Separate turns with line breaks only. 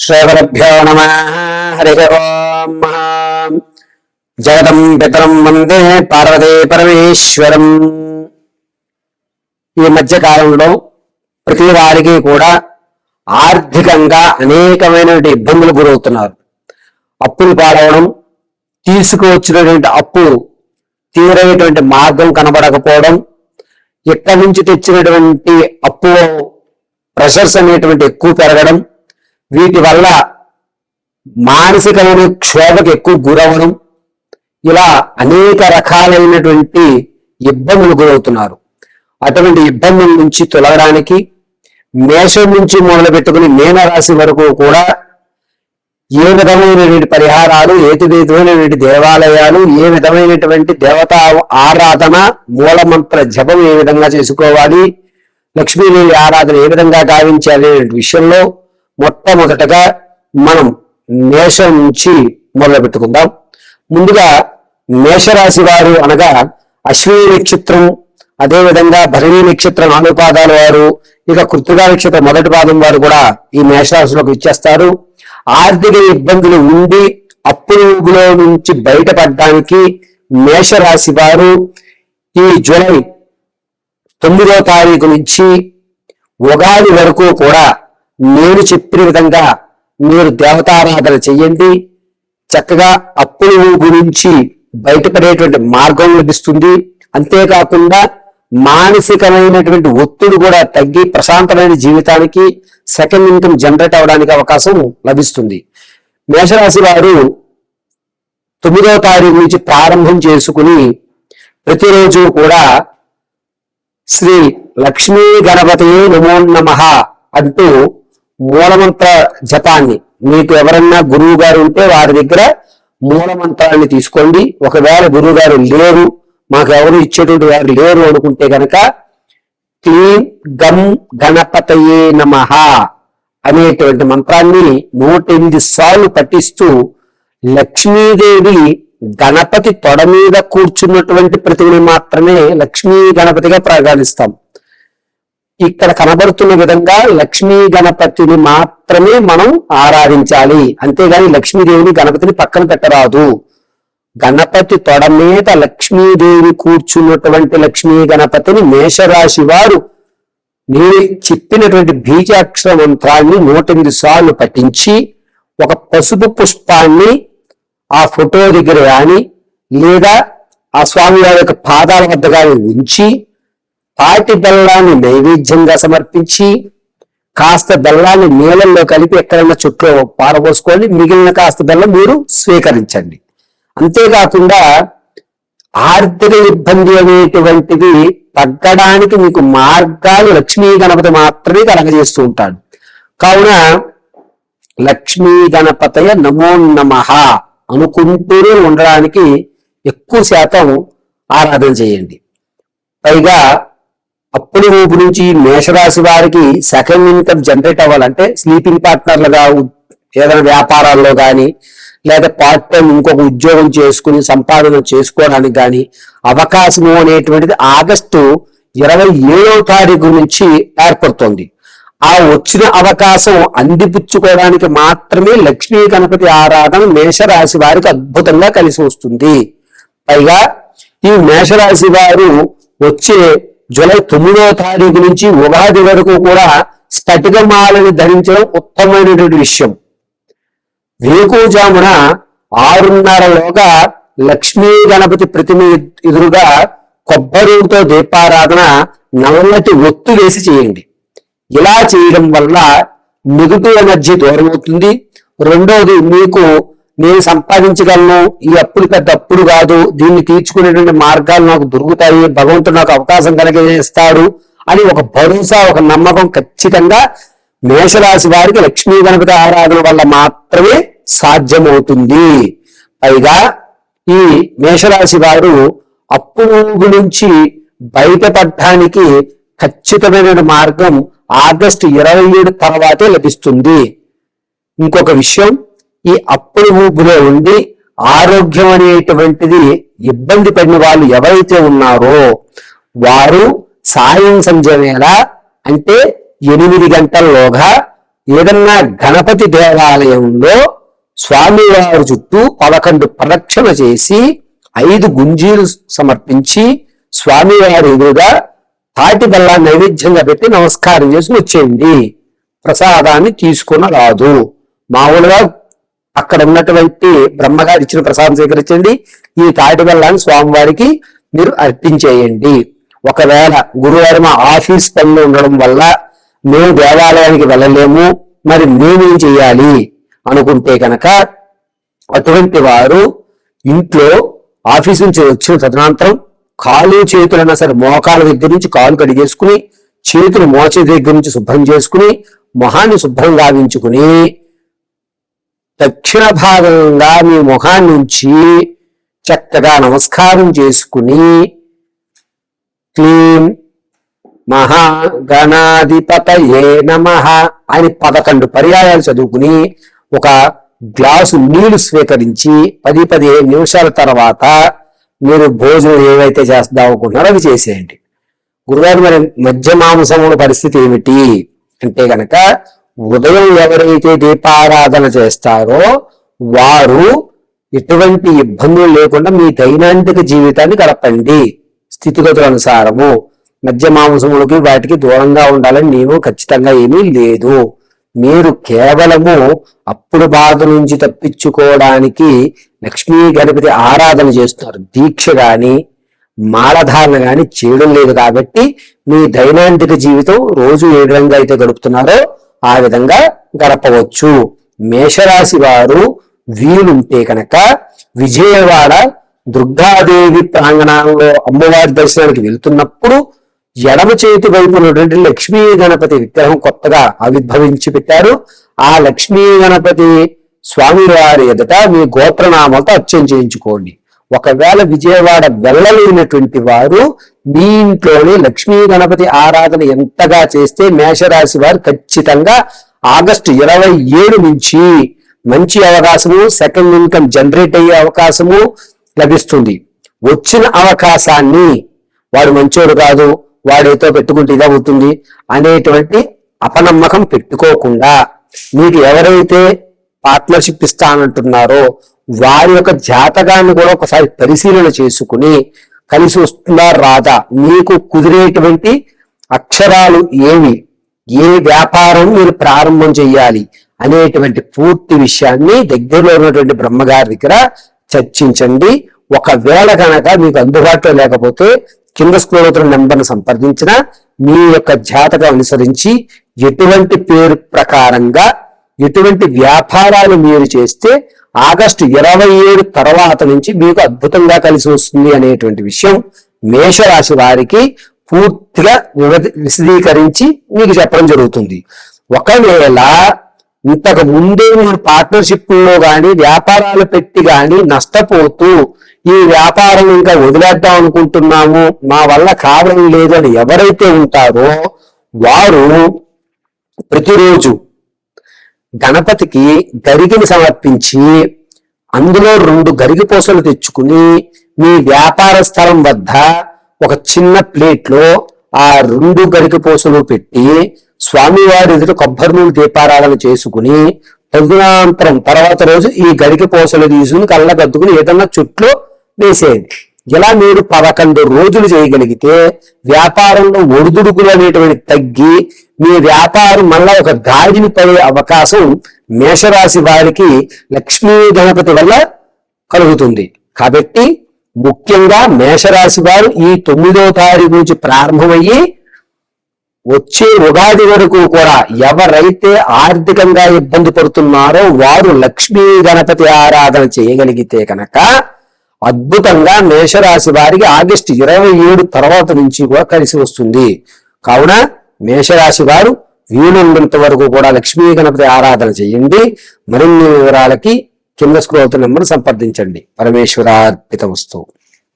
శ్రీగురుభ్యో నమః. హరి ఓం. జగతం పితరం వందే పార్వతీ పరమేశ్వరం. ఈ మధ్య కాలంలో ప్రతి వారికి కూడా ఆర్థికంగా అనేకమైన ఇబ్బందులు గురవుతున్నారు. అప్పులు పాడవడం, తీసుకువచ్చినటువంటి అప్పు తీరేటువంటి మార్గం కనబడకపోవడం, ఇక్కడి నుంచి తెచ్చినటువంటి అప్పు ప్రెషర్స్ అనేటువంటి ఎక్కువ పెరగడం, వీటి వల్ల మానసికమైన క్షోభకు ఎక్కువ గురవడం, ఇలా అనేక రకాలైనటువంటి ఇబ్బందులు గురవుతున్నారు. అటువంటి ఇబ్బందుల నుంచి తొలగడానికి మేషం నుంచి మొదలు పెట్టుకుని మీనరాశి వరకు కూడా ఏ విధమైనటువంటి పరిహారాలు, ఏ విధమైనటువంటి దేవాలయాలు, ఏ విధమైనటువంటి దేవతా ఆరాధన, మూలమంత్ర జపం ఏ విధంగా చేసుకోవాలి, లక్ష్మీదేవి ఆరాధన ఏ విధంగా గావించాలి అనే విషయంలో మొట్టమొదటగా మనం మేషం నుంచి మొదలు పెట్టుకుందాం. ముందుగా మేషరాశి వారు అనగా అశ్విని నక్షత్రం, అదేవిధంగా భరణి నక్షత్రం 4 పాదాల వారు, ఇక కృత్తికా నక్షత్రం మొదటి పాదం వారు కూడా ఈ మేషరాశిలోకి ఇచ్చేస్తారు. ఆర్థిక ఇబ్బందులు ఉండి అప్పులో నుంచి బయటపడడానికి మేషరాశి వారు ఈ జూలై 9వ తారీఖు నుంచి ఉగాది వరకు కూడా నేను చెప్పిన విధంగా మీరు దేవతారాధన చెయ్యండి. చక్కగా అప్పుల గురించి బయటపడేటువంటి మార్గం లభిస్తుంది. అంతేకాకుండా మానసికమైనటువంటి ఒత్తిడి కూడా తగ్గి ప్రశాంతమైన జీవితానికి సెకండ్ ఇన్కమ్ జనరేట్ అవడానికి అవకాశం లభిస్తుంది. మేషరాశి వారు 9వ తారీఖు నుంచి ప్రారంభం చేసుకుని ప్రతిరోజు కూడా శ్రీ లక్ష్మీ గణపతి నమో నమః అంటూ మూలమంత్ర జపాన్ని, మీకు ఎవరన్నా గురువు గారు ఉంటే వారి దగ్గర మూలమంత్రాన్ని తీసుకోండి. ఒకవేళ గురువు గారు లేరు, మాకు ఎవరు ఇచ్చేటువంటి వారు లేరు అనుకుంటే కనుక క్లీం గం గణపతయే నమః అనేటువంటి మంత్రాన్ని 108 సార్లు పఠిస్తూ లక్ష్మీదేవి గణపతి తొడ మీద కూర్చున్నటువంటి ప్రతిమని మాత్రమే లక్ష్మీ గణపతిగా ప్రార్థిస్తాం. ఇక్కడ కనబడుతున్న విధంగా లక్ష్మీ గణపతిని మాత్రమే మనం ఆరాధించాలి. అంతేగాని లక్ష్మీదేవిని గణపతిని పక్కన పెట్టరాదు. గణపతి తొడ మీద లక్ష్మీదేవి కూర్చున్నటువంటి లక్ష్మీ గణపతిని మేషరాశి వారు నేను చెప్పినటువంటి బీజాక్షర మంత్రాన్ని 108 సార్లు పఠించి ఒక పసుపు పుష్పాన్ని ఆ ఫోటో దగ్గర కానీ లేదా ఆ స్వామి వారి యొక్క పాదాల వద్ద కానీ ఉంచి తాటి బెల్లాన్ని నైవేద్యంగా సమర్పించి కాస్త బెల్లాన్ని నీళ్ళల్లో కలిపి ఎక్కడైనా చుట్టూ పారబోసుకొని మిగిలిన కాస్త బెల్లం మీరు స్వీకరించండి. అంతేకాకుండా ఆర్థిక ఇబ్బంది అనేటువంటిది తగ్గడానికి మీకు మార్గాలు లక్ష్మీ గణపతి మాత్రమే కలగజేస్తూ ఉంటాడు. కావున లక్ష్మీ గణపతయ నమో నమః అనుకుంటూనే ఉండడానికి ఎక్కువ శాతం ఆరాధన చేయండి. పైగా అప్పుల ఊపు నుంచి మేషరాశి వారికి సెకండ్ ఇన్కమ్ జనరేట్ అవ్వాలంటే స్లీపింగ్ పార్ట్నర్లుగా ఏదైనా వ్యాపారాల్లో కానీ లేదా పార్ట్ టైం ఇంకొక ఉద్యోగం చేసుకుని సంపాదన చేసుకోవడానికి కానీ అవకాశము అనేటువంటిది ఆగస్టు 27వ తారీఖు నుంచి ఏర్పడుతోంది. ఆ వచ్చిన అవకాశం అందిపుచ్చుకోవడానికి మాత్రమే లక్ష్మీ గణపతి ఆరాధన మేషరాశి వారికి అద్భుతంగా కలిసి వస్తుంది. పైగా ఈ మేషరాశి వారు వచ్చే జూలై 9వ తారీఖు నుంచి ఉగాది వరకు కూడా స్ఫటికమాలని ధరించడం ఉత్తమమైనటువంటి విషయం. వేకువజామున 6:30లోగా లక్ష్మీ గణపతి ప్రతిమ ఎదురుగా కొబ్బరితో దీపారాధన నల్లటి ఒత్తు వేసి చేయండి. ఇలా చేయడం వల్ల నెగటివ్ ఎనర్జీ దూరం అవుతుంది. రెండోది, మీకు నేను సంపాదించగలను, ఈ అప్పులు పెద్ద అప్పులు కాదు, దీన్ని తీర్చుకునేటువంటి మార్గాలు నాకు దొరుకుతాయి, భగవంతుడు నాకు అవకాశం కలిగజేస్తాడు అని ఒక భరోసా, ఒక నమ్మకం ఖచ్చితంగా మేషరాశి వారికి లక్ష్మీ గణపతి ఆరాధన వల్ల మాత్రమే సాధ్యమవుతుంది. పైగా ఈ మేషరాశి వారు అప్పు నుంచి బయటపడటానికి ఖచ్చితమైన మార్గం ఆగస్టు 27 తర్వాతే లభిస్తుంది. ఇంకొక విషయం, ఈ అప్పుల ఊపులో ఉండి ఆరోగ్యం అనేటువంటిది ఇబ్బంది పడిన వాళ్ళు ఎవరైతే ఉన్నారో వారు సాయం సంధ్య వేళ అంటే 8 గంటల్లోగా ఏదన్నా గణపతి దేవాలయంలో స్వామివారి చుట్టూ 11 ప్రదక్షిణ చేసి 5 గుంజీలు సమర్పించి స్వామివారి ఎదురుగా తాటి బెల్ల నైవేద్యంగా పెట్టి నమస్కారం చేసి వచ్చేయండి. ప్రసాదాన్ని తీసుకున్న రాదు. మామూలుగా అక్కడ ఉన్నటువంటి బ్రహ్మగారు ఇచ్చిన ప్రసాదం స్వీకరించండి. ఈ తాటి బెల్లాన్ని స్వామివారికి మీరు అర్పించేయండి. ఒకవేళ గురువారం ఆఫీస్ పనులు ఉండడం వల్ల మేము దేవాలయానికి వెళ్ళలేము, మరి మేమేం చేయాలి అనుకుంటే కనుక అటువంటి వారు ఇంట్లో ఆఫీస్ నుంచి వచ్చిన తదనంతరం కాలు చేతులైనా సరే మోకాల దగ్గర నుంచి కాలు కడిగేసుకుని చేతులు మోచే దగ్గర నుంచి శుభ్రం చేసుకుని మొహాన్ని శుభ్రం గావించుకుని దక్షిణ భాగంగా మీ ముఖాన్ని నుంచి చక్కగా నమస్కారం చేసుకుని క్లీం మహాగణాధిపతయే నమః అని 11 పర్యాయాలు చదువుకుని ఒక గ్లాసు నీళ్లు స్వీకరించి 10-15 నిమిషాల తర్వాత మీరు భోజనం ఏవైతే చేద్దాం అనుకుంటున్నారో అది చేసేయండి. గురుగారు, మరి మధ్య మాంసముల పరిస్థితి ఏమిటి అంటే గనక ఉదయం ఎవరైతే దీపారాధన చేస్తారో వారు ఎటువంటి ఇబ్బందులు లేకుండా మీ దైనందిక జీవితాన్ని గడపండి. స్థితిగతుల అనుసారము మధ్య మాంసములకి వాటికి దూరంగా ఉండాలని నియమం ఖచ్చితంగా ఏమీ లేదు. మీరు కేవలము అప్పుడు బాధ నుంచి తప్పించుకోవడానికి లక్ష్మీ గణపతి ఆరాధన చేస్తున్నారు. దీక్ష గాని మాలధారణ గాని చేయడం లేదు కాబట్టి మీ దైనందిక జీవితం రోజు ఏ విధంగా అయితే గడుపుతున్నారో ఆ విధంగా గడపవచ్చు. మేషరాశి వారు వీలుంటే కనుక విజయవాడ దుర్గాదేవి ప్రాంగణంలో అమ్మవారి దర్శనానికి వెళ్తున్నప్పుడు ఎడమ చేతి వైపు ఉన్నటువంటి లక్ష్మీ గణపతి విగ్రహం కొత్తగా ఆవిర్భవించి పెట్టారు. ఆ లక్ష్మీ గణపతి స్వామి వారి ఎదుట మీ గోత్రనామాలతో అర్చన చేయించుకోండి. ఒకవేళ విజయవాడ వెళ్ళలేనటువంటి వారు మీ ఇంట్లోనే లక్ష్మీ గణపతి ఆరాధన ఎంతగా చేస్తే మేషరాశి వారు ఖచ్చితంగా ఆగస్టు 27 నుంచి మంచి అవకాశము, సెకండ్ ఇన్కమ్ జనరేట్ అయ్యే అవకాశము లభిస్తుంది. వచ్చిన అవకాశాన్ని వాడు మంచోడు కాదు, వాడేతో పెట్టుకుంటే ఇదే అవుతుంది అనేటువంటి అపనమ్మకం పెట్టుకోకుండా మీకు ఎవరైతే పార్ట్నర్షిప్ ఇస్తానంటున్నారో వారి యొక్క జాతకాన్ని కూడా ఒకసారి పరిశీలన చేసుకుని కలిసి వస్తుందా రాదా, మీకు కుదిరేటువంటి అక్షరాలు ఏవి, ఏ వ్యాపారం మీరు ప్రారంభం చేయాలి అనేటువంటి పూర్తి విషయాన్ని దగ్గరలో ఉన్నటువంటి బ్రహ్మగారి దగ్గర చర్చించండి. ఒకవేళ కనుక మీకు అందుబాటులో లేకపోతే కింద స్క్రోల్ అవుతున్న నెంబర్ను సంప్రదించిన మీ యొక్క జాతకం అనుసరించి ఎటువంటి పేరు ప్రకారంగా ఎటువంటి వ్యాపారాలు మీరు చేస్తే ఆగస్టు 27 తర్వాత నుంచి మీకు అద్భుతంగా కలిసి వస్తుంది అనేటువంటి విషయం మేషరాశి వారికి పూర్తిగా విశదీకరించి మీకు చెప్పడం జరుగుతుంది. ఒకవేళ ఇంతకు ముందే మీరు పార్ట్నర్షిప్ లో గాని వ్యాపారాలు పెట్టి గాని నష్టపోతూ ఈ వ్యాపారం ఇంకా వదిలేద్దాం అనుకుంటున్నాము, మా వల్ల కావడం లేదు అని ఎవరైతే ఉంటారో వారు ప్రతిరోజు గణపతికి గరిగిని సమర్పించి అందులో 2 గరిగి పూసలు తెచ్చుకుని మీ వ్యాపార స్థలం వద్ద ఒక చిన్న ప్లేట్ లో ఆ 2 గరిగి పూసలు పెట్టి స్వామివారి ఎదుట కొబ్బరి నూనె దీపారాధన చేసుకుని తదనంతరం తర్వాత రోజు ఈ గరిగి పూసలు తీసుకుని కళ్ళగద్దుకుని ఏదన్నా చుట్లో వేసేయండి. ఇలా మీరు 11 రోజులు చేయగలిగితే వ్యాపారంలో ఒడిదుడుకులు అనేటువంటి తగ్గి మీ వ్యాపారం మళ్ళా ఒక గాడిని పడే అవకాశం మేషరాశి వారికి లక్ష్మీ గణపతి వల్ల కలుగుతుంది. కాబట్టి ముఖ్యంగా మేషరాశి వారు ఈ 9వ తారీఖు నుంచి ప్రారంభమయ్యి వచ్చే ఉగాది వరకు కూడా ఎవరైతే ఆర్థికంగా ఇబ్బంది పడుతున్నారో వారు లక్ష్మీ గణపతి ఆరాధన చేయగలిగితే కనుక అద్భుతంగా మేషరాశి వారికి ఆగస్టు 27 తర్వాత నుంచి కూడా కలిసి వస్తుంది. కావున మేషరాశి వారు వీలున్నంత వరకు కూడా లక్ష్మీ గణపతి ఆరాధన చేయండి. మరిన్ని వివరాలకి కింద స్క్రోల్ అవుతున్న నెంబర్ సంప్రదించండి. పరమేశ్వరార్పితమస్తు.